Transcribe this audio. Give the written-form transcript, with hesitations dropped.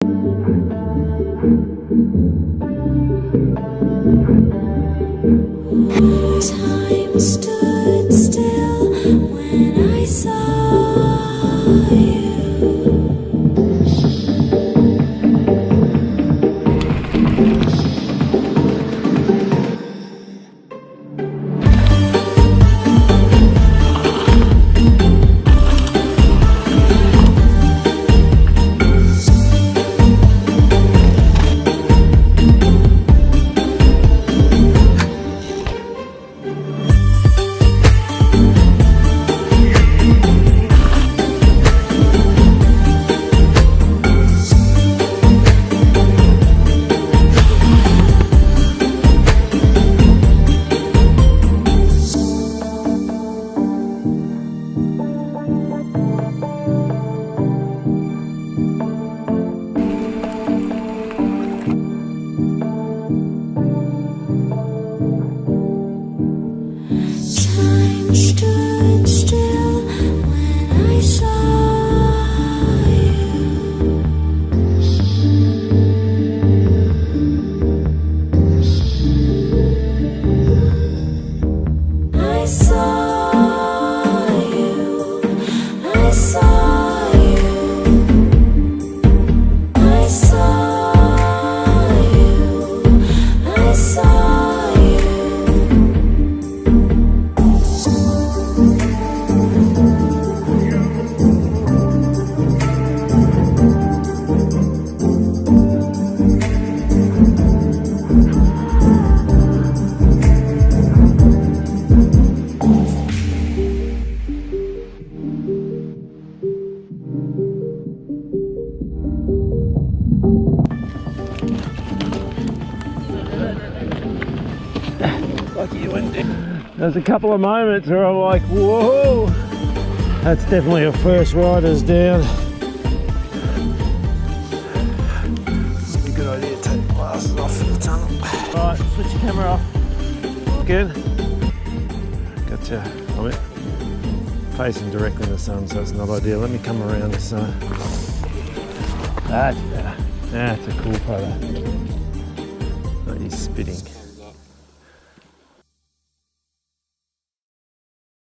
Time stood still when I saw you. Stood still when I saw you. I saw you. I saw you. I saw you. I saw you. There's a couple of moments where I'm like, whoa, that's definitely a first rider's down. A good idea to take the glasses off for the tunnel. Right, switch your camera off. Again. Gotcha. I'm facing directly in the sun, so it's not ideal. Let me come around this side. That's better. That's a cool photo. Not you spitting.